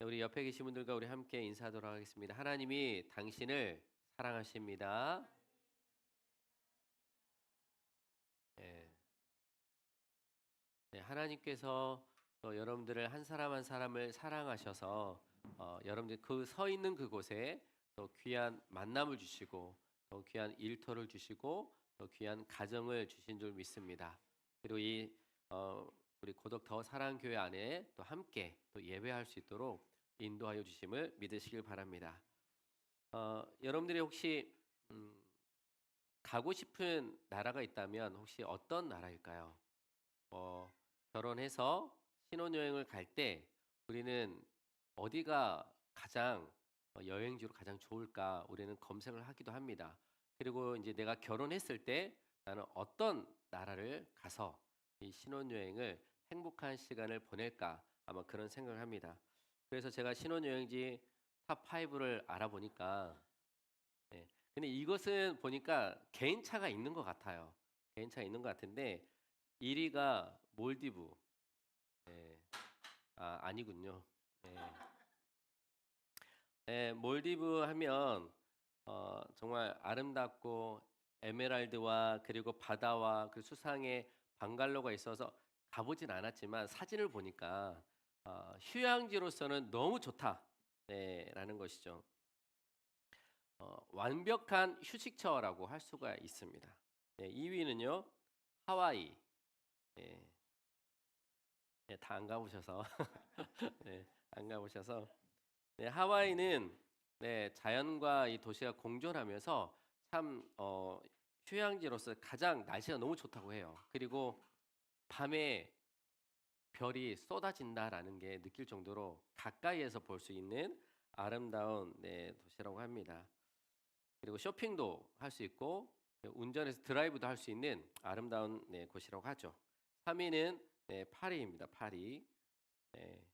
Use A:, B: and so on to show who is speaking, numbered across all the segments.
A: 우리 옆에 계신 분들과 우리 함께 인사하도록 하겠습니다. 하나님이 당신을 사랑하십니다. 예, 네, 하나님께서 여러분들을 한 사람 한 사람을 사랑하셔서 여러분들 그 서 있는 그곳에 또 귀한 만남을 주시고 또 귀한 일터를 주시고 또 귀한 가정을 주신 줄 믿습니다. 그리고 이 우리 고덕 더 사랑교회 안에 또 함께 또 예배할 수 있도록 인도하여 주심을 믿으시길 바랍니다. 여러분들이 혹시 가고 싶은 나라가 있다면 혹시 어떤 나라일까요? 결혼해서 신혼여행을 갈 때 우리는 어디가 가장 여행지로 가장 좋을까 우리는 검색을 하기도 합니다. 그리고 이제 내가 결혼했을 때 나는 어떤 나라를 가서 이 신혼여행을 행복한 시간을 보낼까 아마 그런 생각을 합니다. 그래서 제가 신혼여행지 탑 5를 알아보니까 네. 근데 이것은 보니까 개인차가 있는 것 같아요. 개인차가 있는 것 같은데 1위가 몰디브. 네. 아니군요. 네. 네, 몰디브 하면 정말 아름답고 에메랄드와 그리고 바다와 그 수상의 방갈로가 있어서 가보진 않았지만 사진을 보니까 휴양지로서는 너무 좋다. 네, 라는 것이죠. 완벽한 휴식처라고 할 수가 있습니다. 네, 2위는요 하와이. 네, 네, 다 안 가보셔서 네, 안 가보셔서 네, 하와이는 네, 자연과 이 도시가 공존하면서 참 휴양지로서 가장 날씨가 너무 좋다고 해요. 그리고 밤에 별이 쏟아진다라는 게 느낄 정도로 가까이에서 볼 수 있는 아름다운 네, 도시라고 합니다. 그리고 쇼핑도 할 수 있고 운전해서 드라이브도 할 수 있는 아름다운 네, 곳이라고 하죠. 3위는 네, 파리입니다. 파리. 네.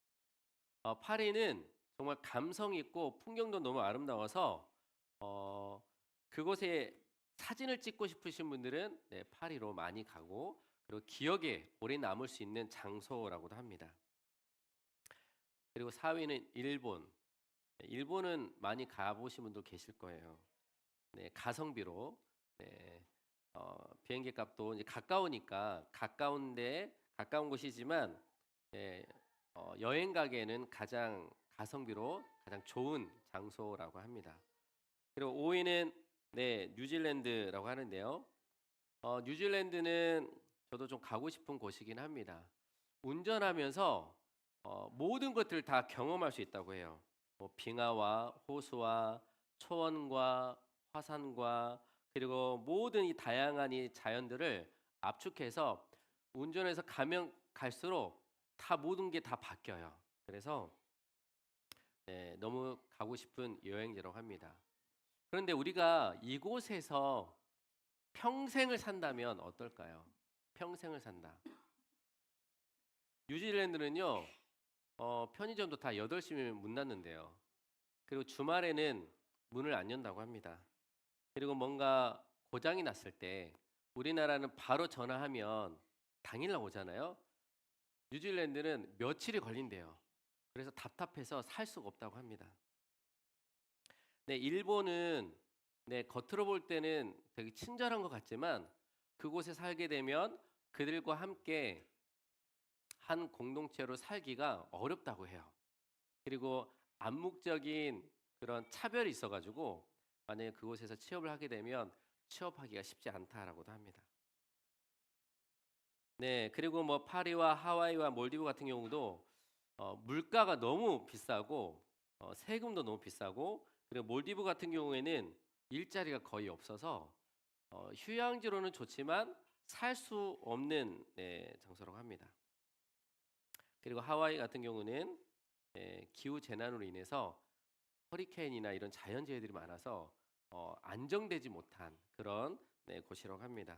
A: 파리는 정말 감성 있고 풍경도 너무 아름다워서 어, 그곳에 사진을 찍고 싶으신 분들은 네, 파리로 많이 가고 그리고 기억에 오래 남을 수 있는 장소라고도 합니다. 그리고 4위는 일본. 네, 일본은 많이 가보신 분도 계실 거예요. 네, 가성비로 네, 비행기 값도 이제 가까우니까 가까운 곳이지만 네, 여행 가기에는 가장 가성비로 가장 좋은 장소라고 합니다. 그리고 5위는 네, 뉴질랜드라고 하는데요. 뉴질랜드는 저도 좀 가고 싶은 곳이긴 합니다. 운전하면서 모든 것들을 다 경험할 수 있다고 해요. 뭐 빙하와 호수와 초원과 화산과 그리고 모든 이 다양한 이 자연들을 압축해서 운전해서 가면 갈수록 다 모든 게 다 바뀌어요. 그래서 네, 너무 가고 싶은 여행지라고 합니다. 그런데 우리가 이곳에서 평생을 산다면 어떨까요? 평생을 산다. 뉴질랜드는요, 편의점도 다 8시면 문 닫는데요. 그리고 주말에는 문을 안 연다고 합니다. 그리고 뭔가 고장이 났을 때 우리나라는 바로 전화하면 당일날 오잖아요. 뉴질랜드는 며칠이 걸린대요. 그래서 답답해서 살 수가 없다고 합니다. 네, 일본은 네, 겉으로 볼 때는 되게 친절한 것 같지만 그곳에 살게 되면 그들과 함께 한 공동체로 살기가 어렵다고 해요. 그리고 암묵적인 그런 차별이 있어가지고 만약에 그곳에서 취업을 하게 되면 취업하기가 쉽지 않다라고도 합니다. 네, 그리고 뭐 파리와 하와이와 몰디브 같은 경우도 물가가 너무 비싸고 세금도 너무 비싸고 그리고 몰디브 같은 경우에는 일자리가 거의 없어서 휴양지로는 좋지만 살 수 없는 네, 장소라고 합니다. 그리고 하와이 같은 경우는 기후 재난으로 인해서 허리케인이나 이런 자연재해들이 많아서 안정되지 못한 그런 네, 곳이라고 합니다.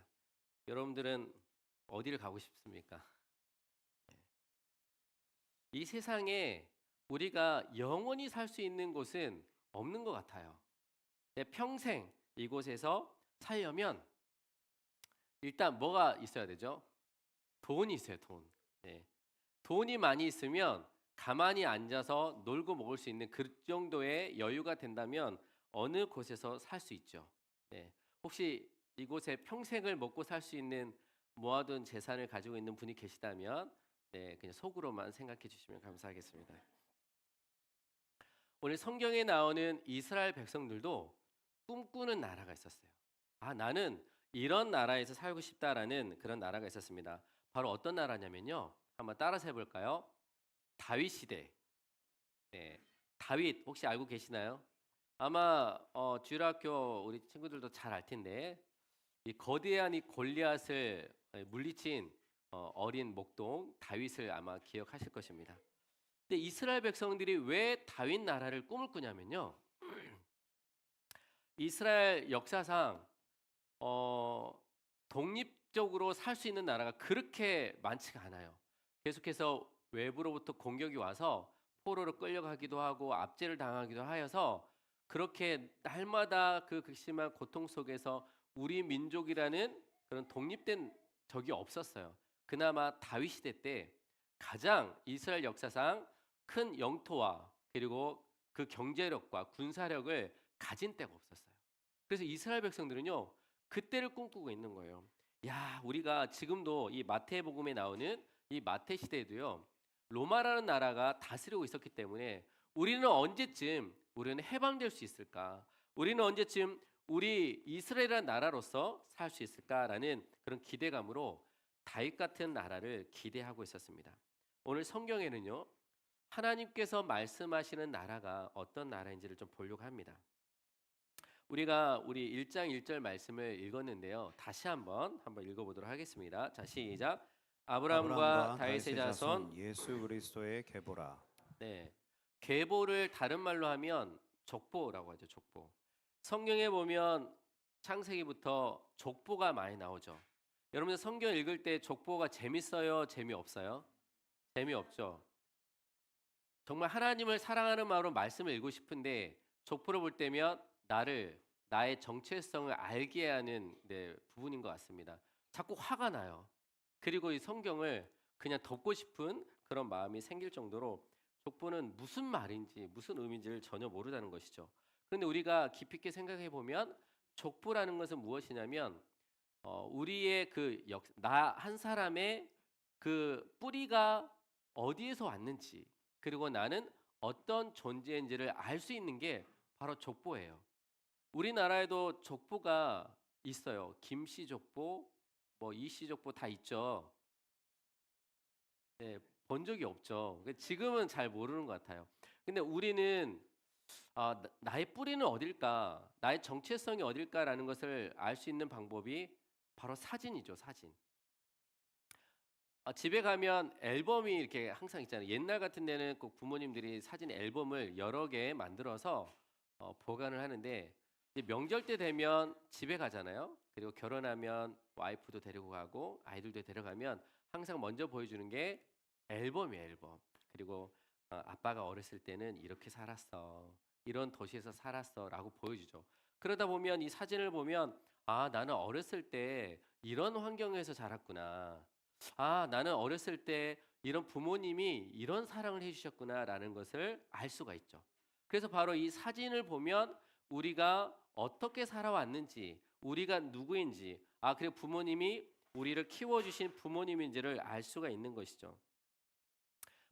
A: 여러분들은 어디를 가고 싶습니까? 이 세상에 우리가 영원히 살 수 있는 곳은 없는 것 같아요. 평생 이곳에서 살려면 일단 뭐가 있어야 되죠? 돈이 있어요, 돈. 네. 돈이 많이 있으면 가만히 앉아서 놀고 먹을 수 있는 그 정도의 여유가 된다면 어느 곳에서 살 수 있죠. 네. 혹시 이곳에 평생을 먹고 살 수 있는 모아둔 재산을 가지고 있는 분이 계시다면 네, 그냥 속으로만 생각해 주시면 감사하겠습니다. 오늘 성경에 나오는 이스라엘 백성들도 꿈꾸는 나라가 있었어요. 아, 나는 이런 나라에서 살고 싶다라는 그런 나라가 있었습니다. 바로 어떤 나라냐면요. 한번 따라서 해볼까요? 다윗 시대. 네, 다윗 혹시 알고 계시나요? 아마 주일학교 우리 친구들도 잘 알 텐데 이 거대한 이 골리앗을 물리친 어린 목동 다윗을 아마 기억하실 것입니다. 근데 이스라엘 백성들이 왜 다윗 나라를 꿈을 꾸냐면요. 이스라엘 역사상 어, 독립적으로 살 수 있는 나라가 그렇게 많지가 않아요. 계속해서 외부로부터 공격이 와서 포로로 끌려가기도 하고 압제를 당하기도 하여서 그렇게 날마다 그 극심한 고통 속에서 우리 민족이라는 그런 독립된 적이 없었어요. 그나마 다윗 시대 때 가장 이스라엘 역사상 큰 영토와 그리고 그 경제력과 군사력을 가진 때가 없었어요. 그래서 이스라엘 백성들은요, 그때를 꿈꾸고 있는 거예요. 야, 우리가 지금도 이 마태복음에 나오는 이 마태 시대에도요. 로마라는 나라가 다스리고 있었기 때문에 우리는 해방될 수 있을까? 우리는 언제쯤 우리 이스라엘이라는 나라로서 살 수 있을까라는 그런 기대감으로 다윗 같은 나라를 기대하고 있었습니다. 오늘 성경에는요. 하나님께서 말씀하시는 나라가 어떤 나라인지를 좀 보려고 합니다. 우리가 우리 1장 1절 말씀을 읽었는데요. 다시 한번 읽어보도록 하겠습니다. 자, 시작. 아브라함과
B: 아브라함과
A: 다윗의
B: 다윗의
A: 자손.
B: 자손 예수 그리스도의 계보라.
A: 네. 계보를 다른 말로 하면 족보라고 하죠. 족보. 성경에 보면 창세기부터 족보가 많이 나오죠. 여러분 성경 읽을 때 족보가 재밌어요? 재미없어요? 재미없죠. 정말 하나님을 사랑하는 마음으로 말씀을 읽고 싶은데 족보를 볼 때면 나의 정체성을 알게 하는 부분인 것 같습니다. 자꾸 화가 나요. 그리고 이 성경을 그냥 덮고 싶은 그런 마음이 생길 정도로 족보는 무슨 말인지 무슨 의미인지를 전혀 모르다는 것이죠. 그런데 우리가 깊이 있게 생각해 보면 족보라는 것은 무엇이냐면 우리의 나 한 사람의 그 뿌리가 어디에서 왔는지 그리고 나는 어떤 존재인지를 알 수 있는 게 바로 족보예요. 우리나라에도 족보가 있어요. 김씨 족보, 뭐 이씨 족보 다 있죠. 네, 본 적이 없죠. 지금은 잘 모르는 것 같아요. 근데 우리는 나의 뿌리는 어딜까, 나의 정체성이 어딜까라는 것을 알 수 있는 방법이 바로 사진이죠, 사진. 집에 가면 앨범이 이렇게 항상 있잖아요. 옛날 같은 데는 꼭 부모님들이 사진 앨범을 여러 개 만들어서 보관을 하는데 이제 명절 때 되면 집에 가잖아요. 그리고 결혼하면 와이프도 데리고 가고 아이들도 데려가면 항상 먼저 보여주는 게 앨범이에요, 앨범. 그리고 아빠가 어렸을 때는 이렇게 살았어. 이런 도시에서 살았어라고 보여주죠. 그러다 보면 이 사진을 보면 나는 어렸을 때 이런 환경에서 자랐구나. 나는 어렸을 때 이런 부모님이 이런 사랑을 해주셨구나라는 것을 알 수가 있죠. 그래서 바로 이 사진을 보면 우리가 어떻게 살아왔는지, 우리가 누구인지, 그리고 부모님이 우리를 키워주신 부모님인지를 알 수가 있는 것이죠.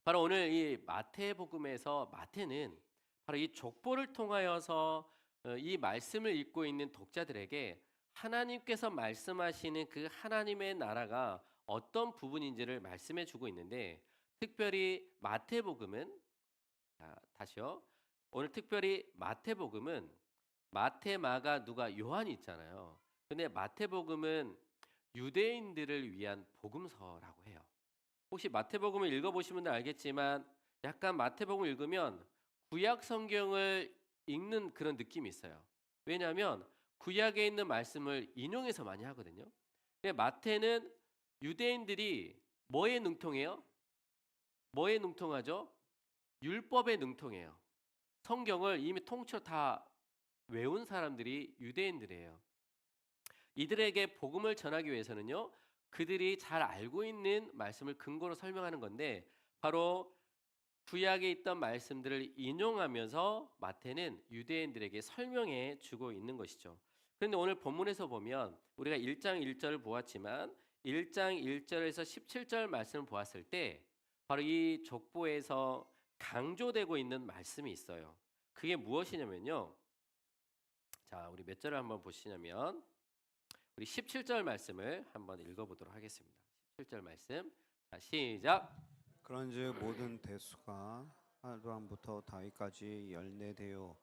A: 바로 오늘 이 마태복음에서 마태는 바로 이 족보를 통하여서 이 말씀을 읽고 있는 독자들에게 하나님께서 말씀하시는 그 하나님의 나라가 어떤 부분인지를 말씀해 주고 있는데 특별히 마태복음은 다시요. 오늘 특별히 마태복음은 마태, 마가, 누가, 요한이 있잖아요. 근데 마태복음은 유대인들을 위한 복음서라고 해요. 혹시 마태복음을 읽어보시면 알겠지만 약간 마태복음을 읽으면 구약 성경을 읽는 그런 느낌이 있어요. 왜냐하면 구약에 있는 말씀을 인용해서 많이 하거든요. 근데 마태는 유대인들이 뭐에 능통해요? 뭐에 능통하죠? 율법에 능통해요. 성경을 이미 통째로 다 외운 사람들이 유대인들이에요. 이들에게 복음을 전하기 위해서는요. 그들이 잘 알고 있는 말씀을 근거로 설명하는 건데 바로 구약에 있던 말씀들을 인용하면서 마태는 유대인들에게 설명해 주고 있는 것이죠. 그런데 오늘 본문에서 보면 우리가 1장 1절을 보았지만 1장 1절에서 17절 말씀을 보았을 때 바로 이 족보에서 강조되고 있는 말씀이 있어요. 그게 무엇이냐면요. 자, 우리 몇 절을 한번 보시냐면 우리 17절 말씀을 한번 읽어보도록 하겠습니다. 17절 말씀. 자, 시작.
B: 그런즉 모든 대수가 아브람부터 다윗까지 14대요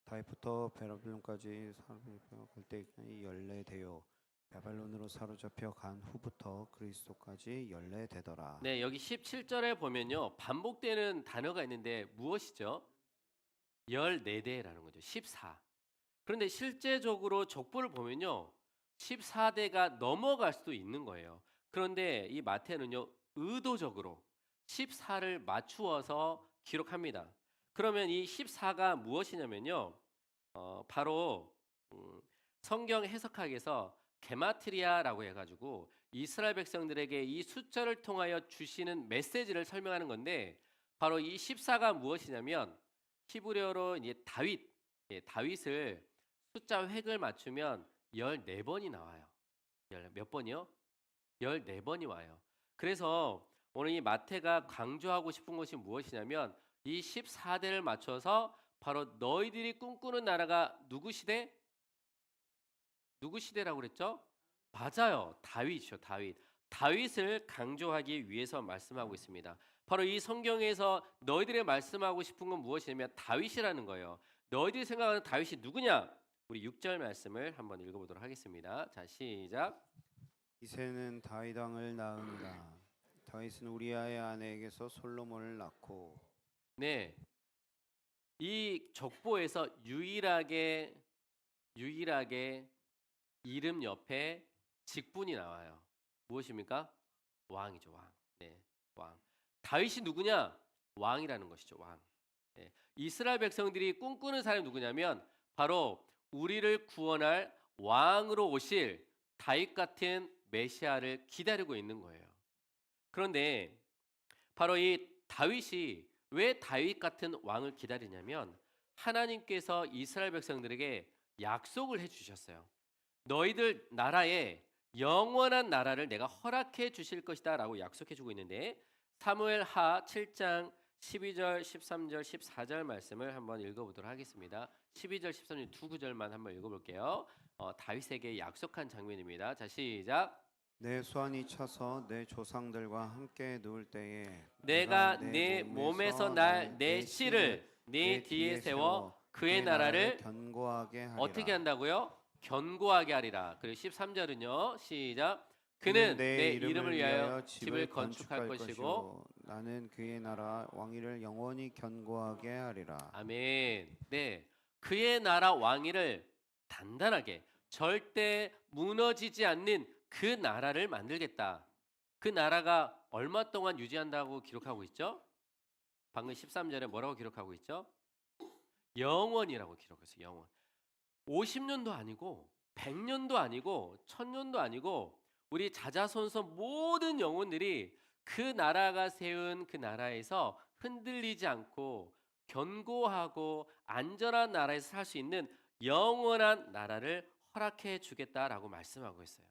B: 다윗부터 베라블론까지 사로잡혀 갈 때까지 14대요 바벨론으로 사로잡혀 간 후부터 그리스도까지 14대더라.
A: 네, 여기 17절에 보면요. 반복되는 단어가 있는데 무엇이죠? 14대라는 거죠. 14. 그런데 실제적으로 족보를 보면요. 14대가 넘어갈 수도 있는 거예요. 그런데 이 마태는요. 의도적으로 14를 맞추어서 기록합니다. 그러면 이 14가 무엇이냐면요. 바로 성경 해석학에서 게마트리아라고 해가지고 이스라엘 백성들에게 이 숫자를 통하여 주시는 메시지를 설명하는 건데 바로 이 14가 무엇이냐면 히브리어로 이제 다윗을 숫자 획을 맞추면 14번이 나와요. 몇 번이요? 14번이 와요. 그래서 오늘 이 마태가 강조하고 싶은 것이 무엇이냐면 이 14대를 맞춰서 바로 너희들이 꿈꾸는 나라가 누구 시대? 누구 시대라고 그랬죠? 맞아요. 다윗이요. 다윗. 다윗을 강조하기 위해서 말씀하고 있습니다. 바로 이 성경에서 너희들이 말씀하고 싶은 건 무엇이냐면 다윗이라는 거예요. 너희들이 생각하는 다윗이 누구냐? 우리 6절 말씀을 한번 읽어보도록 하겠습니다. 자, 시작.
B: 이새는 다윗 왕을 낳으니라. 다윗은 우리아의 아내에게서 솔로몬을 낳고.
A: 네, 이 족보에서 유일하게 이름 옆에 직분이 나와요. 무엇입니까? 왕이죠, 왕. 네, 왕. 다윗이 누구냐? 왕이라는 것이죠, 왕. 네. 이스라엘 백성들이 꿈꾸는 사람이 누구냐면 바로 우리를 구원할 왕으로 오실 다윗 같은 메시아를 기다리고 있는 거예요. 그런데 바로 이 다윗이 왜 다윗 같은 왕을 기다리냐면 하나님께서 이스라엘 백성들에게 약속을 해 주셨어요. 너희들 나라에 영원한 나라를 내가 허락해 주실 것이다라고 약속해 주고 있는데 사무엘하 7장 12절, 13절, 14절 말씀을 한번 읽어보도록 하겠습니다. 12절, 13절 두 구절만 한번 읽어볼게요. 다윗에게 약속한 장면입니다. 자, 시작.
B: 내 수완이 차서 내 조상들과 함께 누울 때에
A: 내가 내 몸에서 날 내 씨를 네 뒤에 세워 그의 나라를
B: 견고하게 하리라.
A: 어떻게 한다고요? 견고하게 하리라. 그리고 13절은요. 시작. 그는 내 이름을 위하여 집을 건축할 것이고
B: 나는 그의 나라 왕위를 영원히 견고하게 하리라.
A: 아멘. 네. 그의 나라 왕위를 단단하게 절대 무너지지 않는 그 나라를 만들겠다. 그 나라가 얼마 동안 유지한다고 기록하고 있죠? 방금 13절에 뭐라고 기록하고 있죠? 영원이라고 기록했어요. 영원. 50년도 아니고 100년도 아니고 1000년도 아니고 우리 자자손손 모든 영혼들이 그 나라가 세운 그 나라에서 흔들리지 않고 견고하고 안전한 나라에서 살 수 있는 영원한 나라를 허락해 주겠다라고 말씀하고 있어요.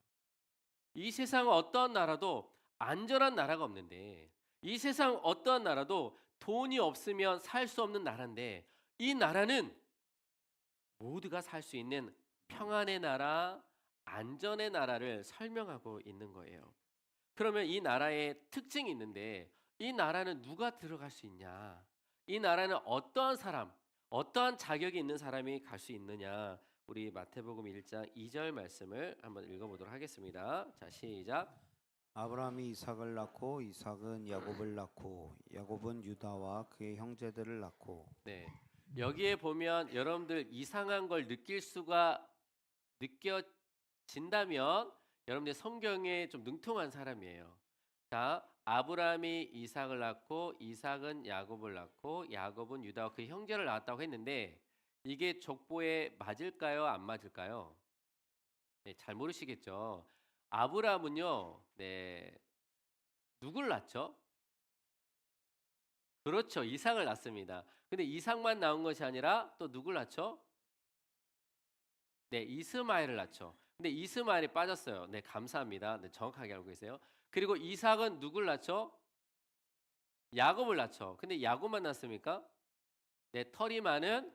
A: 이 세상 어떤 나라도 안전한 나라가 없는데 이 세상 어떤 나라도 돈이 없으면 살 수 없는 나라인데 이 나라는 모두가 살 수 있는 평안의 나라, 안전의 나라를 설명하고 있는 거예요. 그러면 이 나라의 특징이 있는데 이 나라는 누가 들어갈 수 있냐? 이 나라는 어떠한 사람, 어떠한 자격이 있는 사람이 갈 수 있느냐? 우리 마태복음 1장 2절 말씀을 한번 읽어보도록 하겠습니다. 자, 시작.
B: 아브라함이 이삭을 낳고 이삭은 야곱을 낳고 야곱은 유다와 그의 형제들을 낳고.
A: 네. 여기에 보면 여러분들 이상한 걸 느껴진다면 여러분들 성경에 좀 능통한 사람이에요. 자, 아브라함이 이삭을 낳고 이삭은 야곱을 낳고 야곱은 유다와 그 형제를 낳았다고 했는데 이게 족보에 맞을까요? 안 맞을까요? 네, 잘 모르시겠죠. 아브라함은요, 네, 누굴 낳죠? 그렇죠. 이삭을 낳습니다. 근데 이삭만 낳은 것이 아니라 또 누굴 낳죠? 네, 이스마엘을 낳죠. 근데 이스마엘이 빠졌어요. 네, 감사합니다. 네, 정확하게 알고 계세요. 그리고 이삭은 누굴 낳죠? 야곱을 낳죠. 근데 야곱만 낳습니까? 네, 털이 많은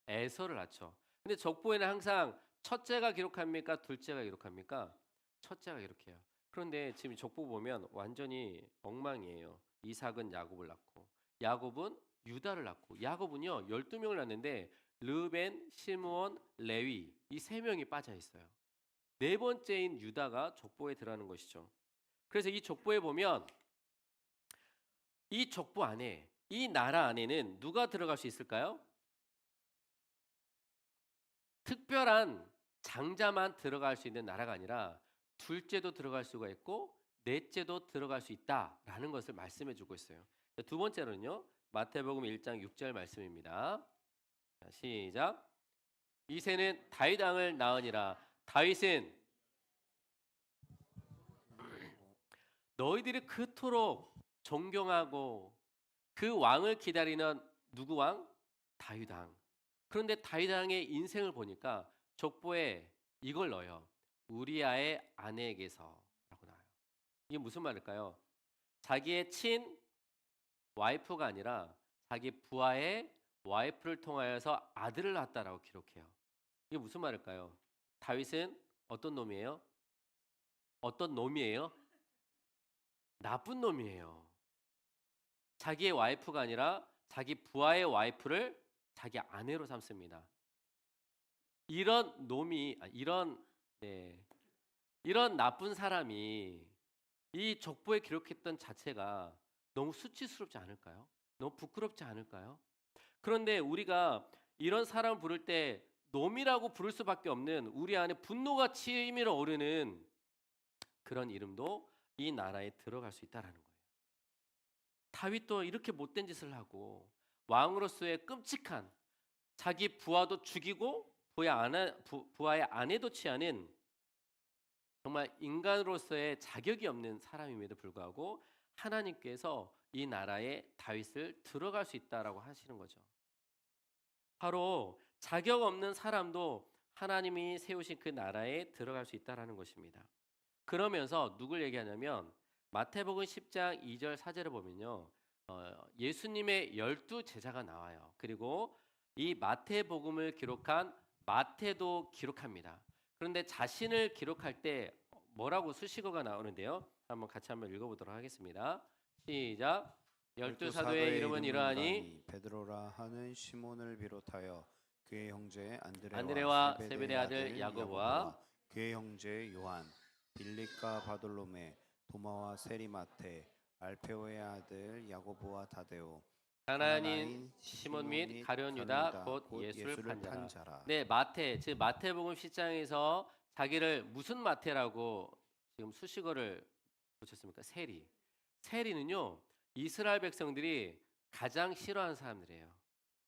A: 에서를 낳죠. 근데 족보에는 항상 첫째가 기록합니까? 둘째가 기록합니까? 첫째가 기록해요. 그런데 지금 족보 보면 완전히 엉망이에요. 이삭은 야곱을 낳고 야곱은 유다를 낳고 야곱은요 12명을 낳는데 르벤, 시므온, 레위 이 세 명이 빠져 있어요. 네 번째인 유다가 족보에 들어가는 것이죠. 그래서 이 족보에 보면 이 족보 안에 이 나라 안에는 누가 들어갈 수 있을까요? 특별한 장자만 들어갈 수 있는 나라가 아니라 둘째도 들어갈 수가 있고 넷째도 들어갈 수 있다라는 것을 말씀해 주고 있어요. 자, 두 번째로는요. 마태복음 1장 6절 말씀입니다. 자, 시작. 이새는 다윗 왕을 낳으니라. 다윗은 너희들이 그토록 존경하고 그 왕을 기다리는 누구 왕? 다윗 왕. 그런데 다윗 왕의 인생을 보니까 족보에 이걸 넣어요. 우리아의 아내에게서라고 나와요. 이게 무슨 말일까요? 자기의 친 와이프가 아니라 자기 부하의 와이프를 통하여서 아들을 낳았다라고 기록해요. 이게 무슨 말일까요? 다윗은 어떤 놈이에요? 어떤 놈이에요? 나쁜 놈이에요. 자기의 와이프가 아니라 자기 부하의 와이프를 자기 아내로 삼습니다. 이런 놈이 네, 이런 나쁜 사람이 이 족보에 기록했던 자체가 너무 수치스럽지 않을까요? 너무 부끄럽지 않을까요? 그런데 우리가 이런 사람을 부를 때 놈이라고 부를 수밖에 없는 우리 안에 분노가 치밀어 오르는 그런 이름도 이 나라에 들어갈 수 있다라는 거예요. 다윗도 이렇게 못된 짓을 하고 왕으로서의 끔찍한 자기 부하도 죽이고 부하의 아내도 취하는 정말 인간으로서의 자격이 없는 사람임에도 불구하고 하나님께서 이 나라에 다윗을 들어갈 수 있다라고 하시는 거죠. 바로 자격 없는 사람도 하나님이 세우신 그 나라에 들어갈 수 있다라는 것입니다. 그러면서 누굴 얘기하냐면 마태복음 10장 2절 4절을 보면요. 예수님의 12 제자가 나와요. 그리고 이 마태복음을 기록한 마태도 기록합니다. 그런데 자신을 기록할 때 뭐라고 수식어가 나오는데요. 한번 읽어보도록 하겠습니다. 시작. 12 사도의 이름은 이러하니
B: 베드로라 하는 시몬을 비롯하여 그의 형제
A: 안드레와 세베대 아들 야고보와
B: 그의 형제 요한, 빌립과 바돌로메, 도마와 세리마테, 알페오의 아들 야고보와 다데오,
A: 가나안인 시몬 및 가룟 유다 곧 예수를 판 자라. 네, 마태 즉 마태복음 10장에서 자기를 무슨 마태라고 지금 수식어를 붙였습니까? 세리. 세리는요 이스라엘 백성들이 가장 싫어하는 사람들이에요.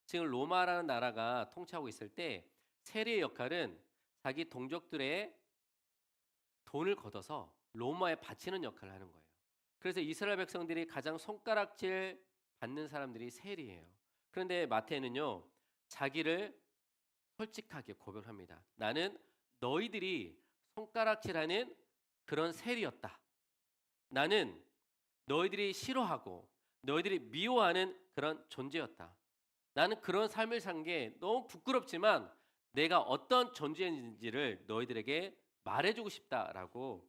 A: 지금 로마라는 나라가 통치하고 있을 때 세리의 역할은 자기 동족들의 돈을 걷어서 로마에 바치는 역할을 하는 거예요. 그래서 이스라엘 백성들이 가장 손가락질 받는 사람들이 세리예요. 그런데 마태는요 자기를 솔직하게 고백합니다. 나는 너희들이 손가락질하는 그런 세리였다. 나는 너희들이 싫어하고 너희들이 미워하는 그런 존재였다. 나는 그런 삶을 산 게 너무 부끄럽지만 내가 어떤 존재인지를 너희들에게 말해주고 싶다라고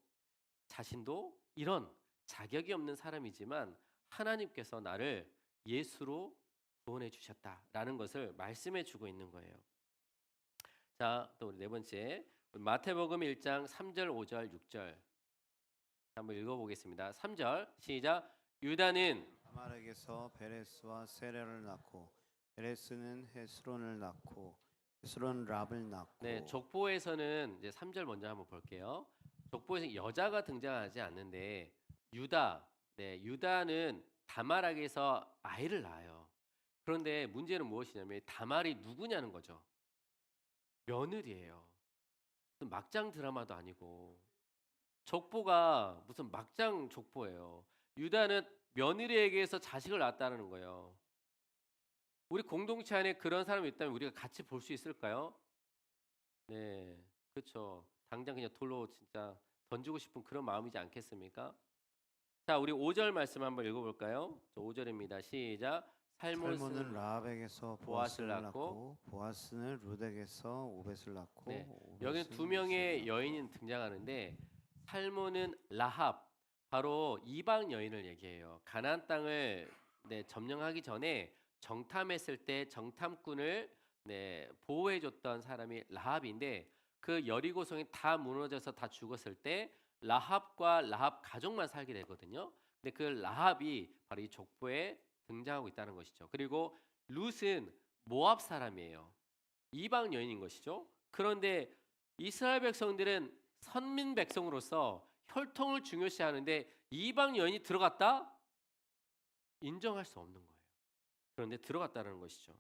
A: 자신도 이런 자격이 없는 사람이지만 하나님께서 나를 예수로 구원해 주셨다라는 것을 말씀해 주고 있는 거예요. 자, 또 네 번째 마태복음 1장 3절, 5절, 6절 한번 읽어보겠습니다. 3절 시작. 유다는
B: 다말에게서 베레스와 세레를 낳고 베레스는 헤스론을 낳고 헤스론 랍을 낳고.
A: 네, 족보에서는 이제 3절 먼저 한번 볼게요. 족보에서 여자가 등장하지 않는데 유다는 다말에게서 아이를 낳아요. 그런데 문제는 무엇이냐면 다말이 누구냐는 거죠. 며느리예요. 무슨 막장 드라마도 아니고 족보가 무슨 막장 족보예요. 유다는 며느리에게서 자식을 낳았다는 거예요. 우리 공동체 안에 그런 사람이 있다면 우리가 같이 볼 수 있을까요? 네, 그렇죠. 당장 그냥 돌로 진짜 던지고 싶은 그런 마음이지 않겠습니까? 자, 우리 5절 말씀 한번 읽어볼까요? 5절입니다. 시작.
B: 살몬은
A: 살몬은
B: 라합에게서
A: 보아스를
B: 보아스를
A: 낳고,
B: 낳고 보아스는 룻에게서 오벳을
A: 네,
B: 낳고
A: 여기는 두
B: 오벳은 이삭을
A: 명의
B: 낳고.
A: 여인이 등장하는데 살몬은 라합, 바로 이방 여인을 얘기해요. 가나안 땅을 네, 점령하기 전에 정탐했을 때 정탐꾼을 네, 보호해줬던 사람이 라합인데 그 여리고성이 다 무너져서 다 죽었을 때 라합과 라합 가족만 살게 되거든요. 근데 그 라합이 바로 이 족보에 등장하고 있다는 것이죠. 그리고 룻은 모압 사람이에요. 이방 여인인 것이죠. 그런데 이스라엘 백성들은 선민 백성으로서 혈통을 중요시하는데 이방 여인이 들어갔다? 인정할 수 없는 거예요. 그런데 들어갔다는 것이죠.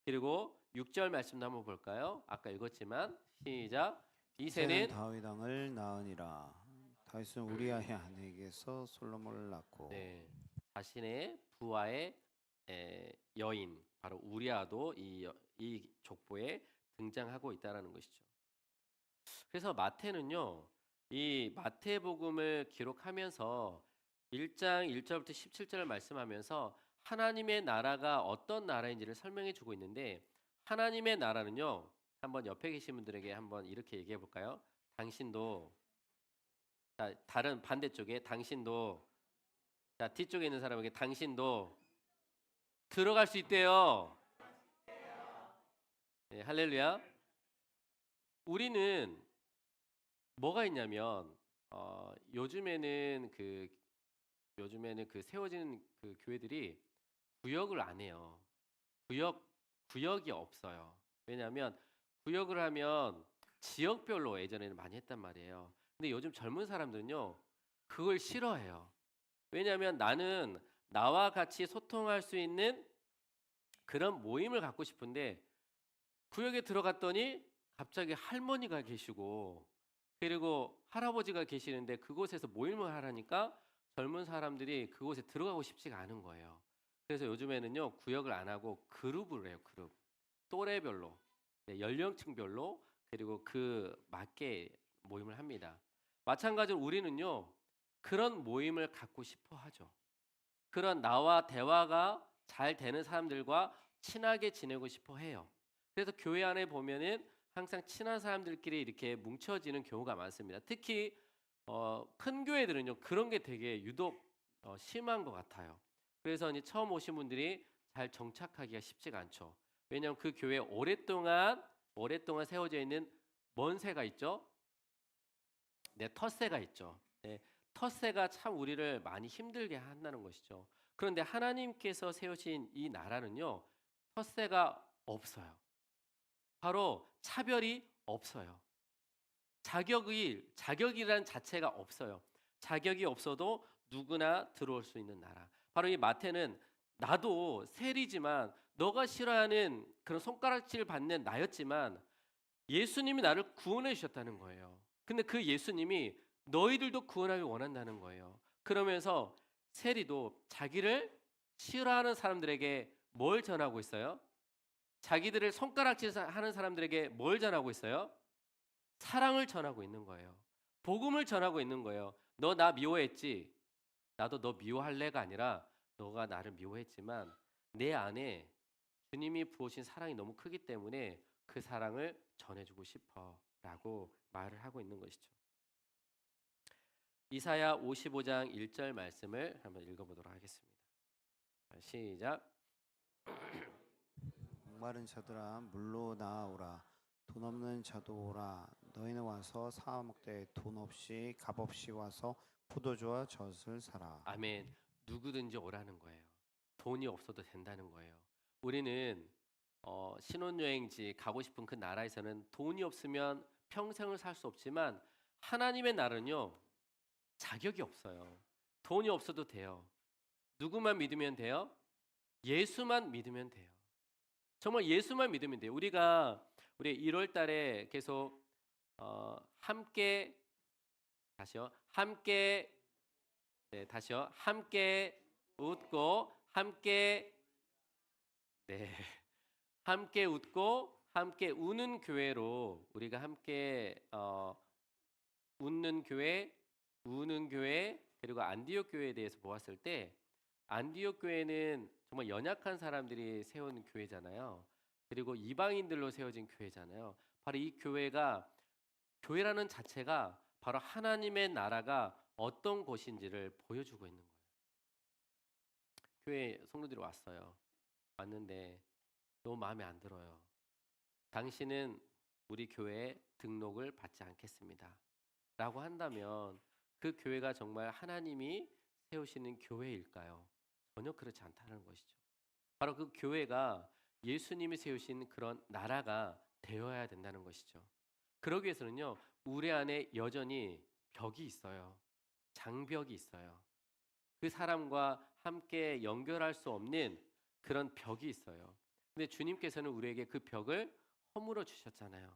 A: 그리고 6절 말씀도 한번 볼까요? 아까 읽었지만 시작.
B: 이새는
A: 이새는
B: 다윗 왕을 낳으니라. 다윗은 우리아의 아내에게서 솔로몬을 낳고.
A: 네, 자신의 부하의 여인 바로 우리아도 이 족보에 등장하고 있다라는 것이죠. 그래서 마태는요, 이 마태복음을 기록하면서 1장 1절부터 17절을 말씀하면서 하나님의 나라가 어떤 나라인지를 설명해 주고 있는데 하나님의 나라는요, 한번 옆에 계신 분들에게 한번 이렇게 얘기해 볼까요? 당신도 자, 다른 반대쪽에 당신도 자, 뒤쪽에 있는 사람에게 당신도 들어갈 수 있대요. 네, 할렐루야. 우리는 뭐가 있냐면 요즘에는 그 세워지는 그 교회들이 구역을 안 해요. 구역 구역이 없어요. 왜냐하면 구역을 하면 지역별로 예전에는 많이 했단 말이에요. 근데 요즘 젊은 사람들은요 그걸 싫어해요. 왜냐하면 나는 나와 같이 소통할 수 있는 그런 모임을 갖고 싶은데 구역에 들어갔더니 갑자기 할머니가 계시고 그리고 할아버지가 계시는데 그곳에서 모임을 하라니까 젊은 사람들이 그곳에 들어가고 싶지가 않은 거예요. 그래서 요즘에는요 구역을 안 하고 그룹을 해요. 그룹 또래별로 네, 연령층별로 그리고 그 맞게 모임을 합니다. 마찬가지로 우리는요 그런 모임을 갖고 싶어 하죠. 그런 나와 대화가 잘 되는 사람들과 친하게 지내고 싶어 해요. 그래서 교회 안에 보면은 항상 친한 사람들끼리 이렇게 뭉쳐지는 경우가 많습니다. 특히 큰 교회들은요 그런 게 되게 유독 심한 것 같아요. 그래서 이제 처음 오신 분들이 잘 정착하기가 쉽지가 않죠. 왜냐하면 그 교회에 오랫동안 세워져 있는 뭔 새가 있죠? 네, 텃새가 있죠. 네, 텃새가 참 우리를 많이 힘들게 한다는 것이죠. 그런데 하나님께서 세우신 이 나라는요, 텃새가 없어요. 바로 차별이 없어요. 자격이란 자체가 없어요. 자격이 없어도 누구나 들어올 수 있는 나라. 바로 이 마태는 나도 세리지만 너가 싫어하는 그런 손가락질 받는 나였지만 예수님이 나를 구원해 주셨다는 거예요. 근데 그 예수님이 너희들도 구원하길 원한다는 거예요. 그러면서 세리도 자기를 싫어하는 사람들에게 뭘 전하고 있어요? 자기들을 손가락질하는 사람들에게 뭘 전하고 있어요? 사랑을 전하고 있는 거예요. 복음을 전하고 있는 거예요. 너 나 미워했지? 나도 너 미워할래가 아니라 너가 나를 미워했지만 내 안에 주님이 부으신 사랑이 너무 크기 때문에 그 사랑을 전해주고 싶어라고 말을 하고 있는 것이죠. 이사야 55장 1절 말씀을 한번 읽어보도록 하겠습니다. 시작.
B: 목마른 자들아 물로 나아오라. 돈 없는 자도 오라. 너희는 와서 사 먹되 돈 없이 값 없이 와서 포도주와 젖을 사라.
A: 아멘. 누구든지 오라는 거예요. 돈이 없어도 된다는 거예요. 우리는 신혼여행지 가고 싶은 그 나라에서는 돈이 없으면 평생을 살 수 없지만 하나님의 나라는요 자격이 없어요. 돈이 없어도 돼요. 누구만 믿으면 돼요? 예수만 믿으면 돼요. 정말 예수만 믿으면 돼요. 우리 1월 달에 계속 함께 다시요. 함께 네, 다시요. 함께 웃고 함께 네. 함께 웃고 함께 우는 교회로 우리가 함께 웃는 교회, 우는 교회, 그리고 안디옥 교회에 대해서 보았을 때 안디옥 교회는 정말 연약한 사람들이 세운 교회잖아요. 그리고 이방인들로 세워진 교회잖아요. 바로 이 교회가 교회라는 자체가 바로 하나님의 나라가 어떤 곳인지를 보여주고 있는 거예요. 교회 성도들이 왔어요. 왔는데 너무 마음에 안 들어요. 당신은 우리 교회에 등록을 받지 않겠습니다. 라고 한다면 그 교회가 정말 하나님이 세우시는 교회일까요? 전혀 그렇지 않다는 것이죠. 바로 그 교회가 예수님이 세우신 그런 나라가 되어야 된다는 것이죠. 그러기 위해서는요, 우리 안에 여전히 벽이 있어요. 장벽이 있어요. 그 사람과 함께 연결할 수 없는 그런 벽이 있어요. 근데 주님께서는 우리에게 그 벽을 허물어 주셨잖아요.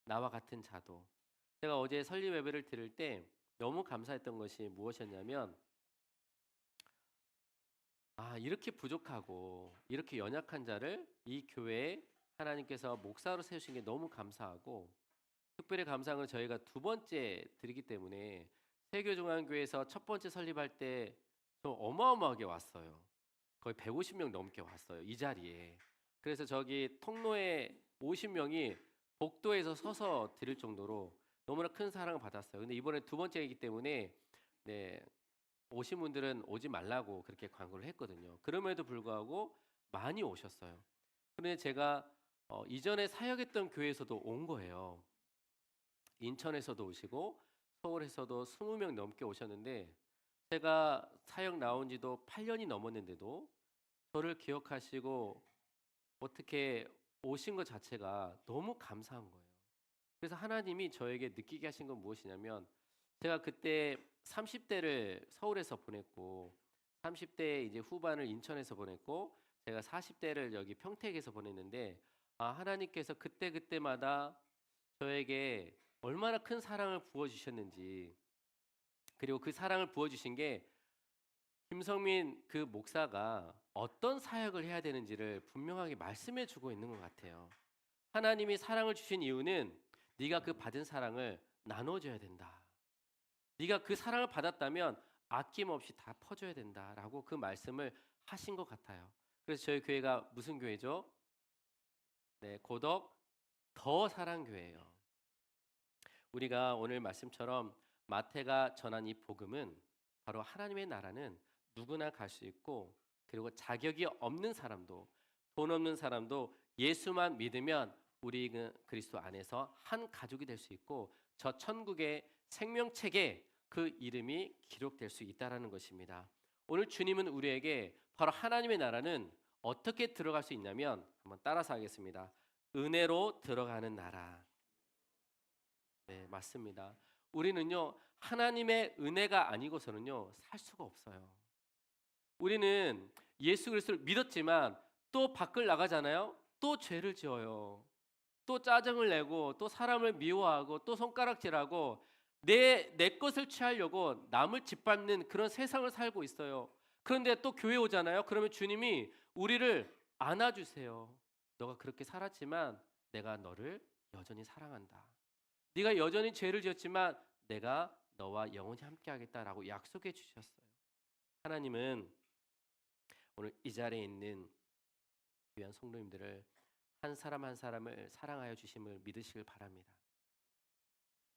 A: 나와 같은 자도. 제가 어제 설립 예배를 들을 때 너무 감사했던 것이 무엇이었냐면, 이렇게 부족하고 이렇게 연약한 자를 이 교회에 하나님께서 목사로 세우신 게 너무 감사하고, 특별히 감사한 건 저희가 두 번째 드리기 때문에 세교중앙교회에서 첫 번째 설립할 때 좀 어마어마하게 왔어요. 거의 150명 넘게 왔어요, 이 자리에. 그래서 저기 통로에 50명이 복도에서 서서 드릴 정도로 너무나 큰 사랑을 받았어요. 근데 이번에 두 번째이기 때문에 네, 오신 분들은 오지 말라고 그렇게 광고를 했거든요. 그럼에도 불구하고 많이 오셨어요. 그런데 제가 이전에 사역했던 교회에서도 온 거예요. 인천에서도 오시고 서울에서도 20명 넘게 오셨는데, 제가 사역 나온 지도 8년이 넘었는데도 저를 기억하시고 어떻게 오신 것 자체가 너무 감사한 거예요. 그래서 하나님이 저에게 느끼게 하신 건 무엇이냐면, 제가 그때 30대를 서울에서 보냈고 30대 이제 후반을 인천에서 보냈고 제가 40대를 여기 평택에서 보냈는데, 하나님께서 그때마다 저에게 얼마나 큰 사랑을 부어 주셨는지, 그리고 그 사랑을 부어 주신 게 김성민 그 목사가 어떤 사역을 해야 되는지를 분명하게 말씀해 주고 있는 것 같아요. 하나님이 사랑을 주신 이유는 네가 그 받은 사랑을 나눠줘야 된다. 네가 그 사랑을 받았다면 아낌없이 다 퍼줘야 된다라고 그 말씀을 하신 것 같아요. 그래서 저희 교회가 무슨 교회죠? 네, 고덕 더 사랑교회예요. 우리가 오늘 말씀처럼 마태가 전한 이 복음은 바로 하나님의 나라는 누구나 갈 수 있고, 그리고 자격이 없는 사람도, 돈 없는 사람도 예수만 믿으면 우리 그리스도 안에서 한 가족이 될 수 있고, 저 천국의 생명책에 그 이름이 기록될 수 있다라는 것입니다. 오늘 주님은 우리에게 바로 하나님의 나라는 어떻게 들어갈 수 있냐면, 한번 따라서 하겠습니다. 은혜로 들어가는 나라. 네, 맞습니다. 우리는요, 하나님의 은혜가 아니고서는요, 살 수가 없어요. 우리는 예수 그리스도를 믿었지만 또 밖을 나가잖아요. 또 죄를 지어요. 또 짜증을 내고 또 사람을 미워하고 또 손가락질하고 내 것을 취하려고 남을 짓밟는 그런 세상을 살고 있어요. 그런데 또 교회 오잖아요. 그러면 주님이 우리를 안아주세요. 너가 그렇게 살았지만 내가 너를 여전히 사랑한다. 네가 여전히 죄를 지었지만 내가 너와 영원히 함께하겠다라고 약속해 주셨어요. 하나님은 오늘 이 자리에 있는 귀한 성도님들을 한 사람 한 사람을 사랑하여 주심을 믿으시길 바랍니다.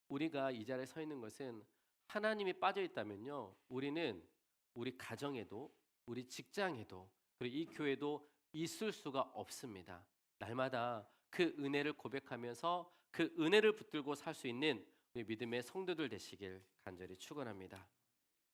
A: 우리가 이 자리에 서 있는 것은 하나님이 빠져 있다면요, 우리는 우리 가정에도 우리 직장에도 그리고 이 교회도 있을 수가 없습니다. 날마다 그 은혜를 고백하면서 그 은혜를 붙들고 살 수 있는 우리 믿음의 성도들 되시길 간절히 축원합니다.